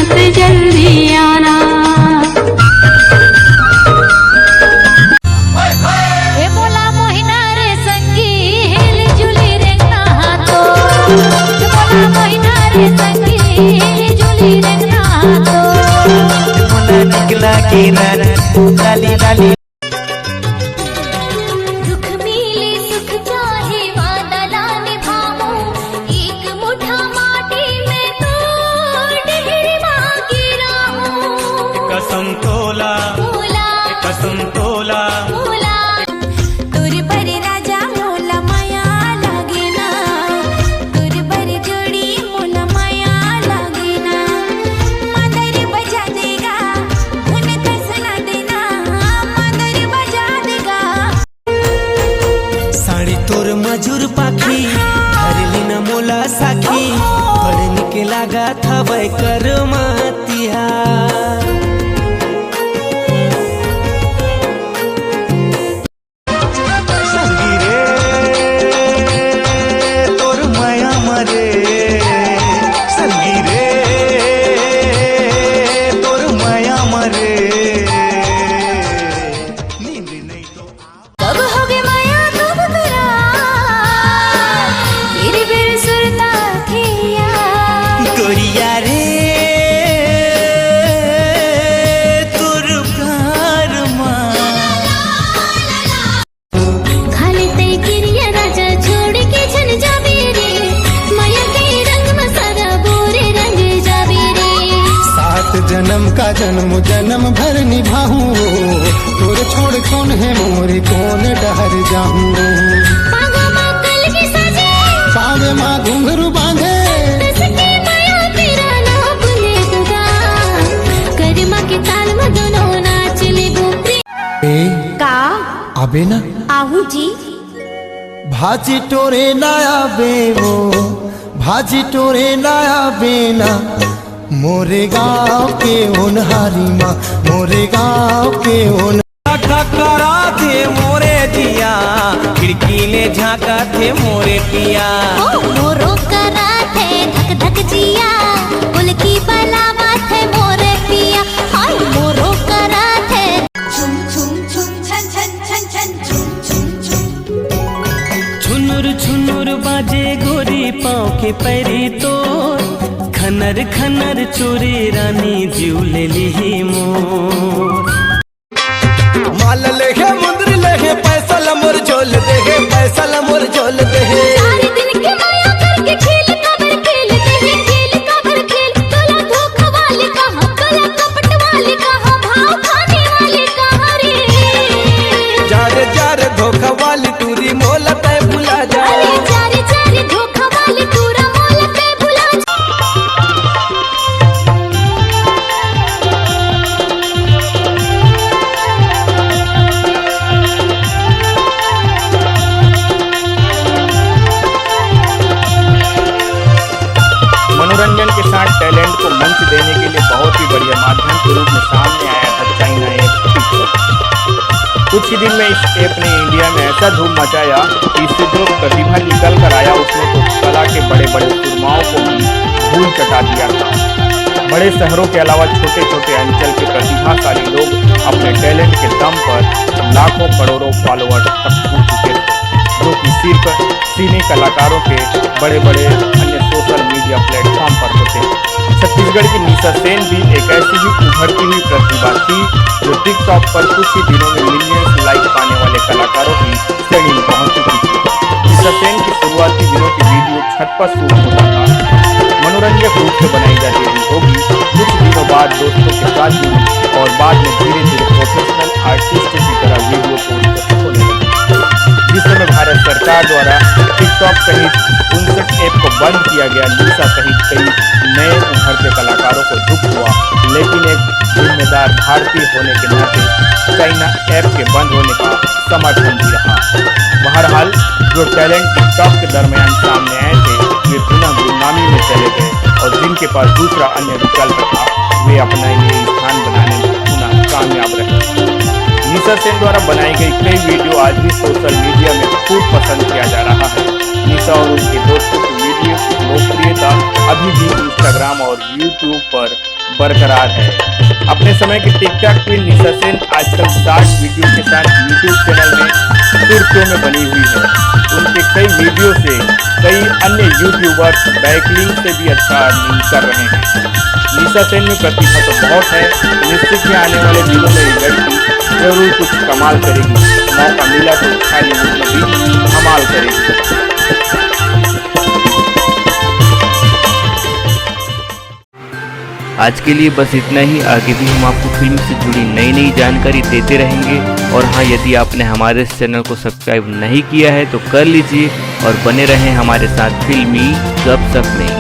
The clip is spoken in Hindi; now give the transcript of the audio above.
मत जल्दी आना। हे बोला मोहिना रे संगी हिल जुली रे नहातो, बोला मोहिना रे संगी हिल जुली रे नहातो। मोला निकला के रात लाली लाली मजूर पाखी धरली न मोला साखी बड़ निके लागा था वै कर मतिया। संगी रे तोर माया मरे, संगी रे तोर माया मरे, नींद नहीं तो कब हो गए माया कब तेरा तेरे बिन सुरता खिया। गोरिया रे तोर प्यार माँ खाली तई किरिया राजा छोड़ के छन जाबे रे, माया के रंग में सारा बोरे रंग जाबे रे। 7 जन्म का जन्म जन्म भर निभाऊं, तोरे छोड़ कौन है मोरे कौन डहर जाऊं। पागा माँ कल की सजे पावे माँ घुंघरू बांधे, दसके माया तेरा ना भूले दुगा, करमा के ताल में दोनों नाच ले गोपी। का आबे ना आहू जी भाजी टोरे ना आबे वो, भाजी टोरे ना आबे ना मोरे गाँव के होनहारी माँ, मोरे गाँव के होन ठकरा थे मोरे जिया, खिड़की ले झांका थे मोरे पिया। मोरो करा थे धक धक जिया, उल्की बलावा थे मोरे पिया। हाय मोरो करा थे छुम छुम छुम छन छन छन छन छुम छुम छुम। छुनुर छुनुर बाजे गोरी पाँव के पैरी तोर, खनर खनर चोरी रानी जीव ले ली मोर। माल लेहे मुंदर लेहे पैसा लमोर झोल देहे, पैसा लमोर झोल देहे। सारे दिन के माया करके खेल काबर खेल देहे, खेल काबर खेल। तोला धोखा वाले कहाँ, तोला कपट वाले कहाँ, भाव खाने वाले कहाँ रे। जार जार धोखा वाली टूरी मोला तय भुला जा। अरे जारे जारे धोखा वाले तूरा मोला ते भुला जा। मनोरंजन के साथ टैलेंट को मंच देने के लिए बहुत ही बढ़िया माध्यम के रूप में सामने आया था चाइना ऐप। कुछ ही दिन में इस ऐप ने इंडिया में ऐसा धूम मचाया कि इससे जो प्रतिभा निकल कर आया उसने तो कला के बड़े बड़े सुरमाओं को भी धूल चटा दिया था। बड़े शहरों के अलावा छोटे छोटे अंचल के प्रतिभाशाली लोग अपने टैलेंट के दम पर लाखों करोड़ों फॉलोअर्स तक पहुंच चुके थे, जो कि सिर्फ सिने कलाकारों के बड़े बड़े अन्य सोशल मीडिया प्लेटफॉर्म पर होते हैं। छत्तीसगढ़ की निशा सेन भी एक ऐसी ही उभरती हुई प्रतिभा थी जो टिकटॉक पर कुछ ही दिनों में मिलियंस लाइक पाने वाले कलाकारों की श्रेणी में पहुंच चुकी थी। निशा सेन की शुरुआती दिनों की वीडियो छत पर शूट होता था, मनोरंजक रूप से बनाई जाती रही होगी। कुछ दिनों बाद दोस्तों के साथ भी और बाद में धीरे धीरे प्रोफेशनल आर्टिस्ट की तरह वीडियो पोस्ट होने लगी। जिस समय भारत सरकार द्वारा टिकटॉक सहित 59 ऐप को बंद किया गया, निशा सहित कई नए उभरते कलाकारों को दुख हुआ, लेकिन एक जिम्मेदार भारतीय होने के नाते चाइना ऐप के बंद होने का समर्थन भी रहा। बहरहाल जो टैलेंट टिकटॉक के दरमियान सामने आए थे वे पुनः गुमनामी में चले गए और जिनके पास दूसरा अन्य विकल्प था वे अपना ये स्थान बनाने में पुनः कामयाब रहे। निशा सेन द्वारा बनाई गई कई वीडियो आज भी सोशल मीडिया में खूब पसंद किया जा रहा है। निशा और उनके दोस्तों की वीडियो की लोकप्रियता अभी भी इंस्टाग्राम और यूट्यूब पर बरकरार है। अपने समय की टिकटॉक क्वीन निशा सेन आजकल 60 वीडियो के साथ यूट्यूब चैनल में सुर्खियों में बनी हुई है। उनके कई वीडियो से कई अन्य यूट्यूबर्स बैकलिंक से भी अच्छा अर्निंग कर रहे हैं। निशा सेन में प्रतिभा तो बहुत है, निश्चित ही आने वाले दिनों में ये लड़की जरूर कुछ कमाल करेगी। मौका मिला तो बॉलीवुड में भी कमाल करेगी। आज के लिए बस इतना ही। आगे भी हम आपको फिल्म से जुड़ी नई नई जानकारी देते रहेंगे। और हाँ, यदि आपने हमारे इस चैनल को सब्सक्राइब नहीं किया है तो कर लीजिए और बने रहें हमारे साथ फिल्मी गपशप में।